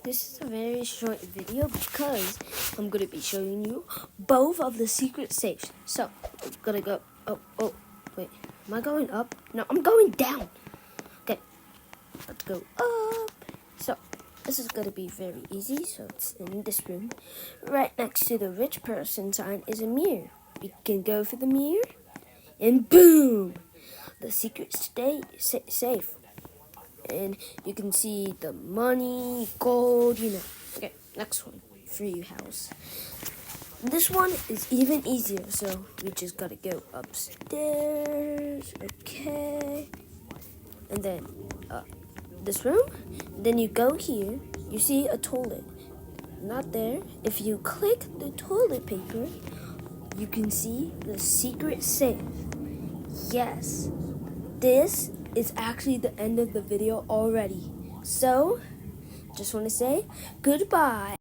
This is a very short video because I'm going to be showing you both of the secret safes. So, I'm going to go, wait, am I going up? No, I'm going down. Okay, let's go up. So, this is going to be very easy. So, it's in this room. Right next to the rich person sign is a mirror. We can go for the mirror and boom, the secret safe. And you can see the money, gold, Okay, next one, for you house. This one is even easier, so we just gotta go upstairs, okay. And then this room, then you go here, you see a toilet. Not there. If you click the toilet paper, you can see the secret safe. Yes, this is actually the end of the video already. So, just want to say goodbye.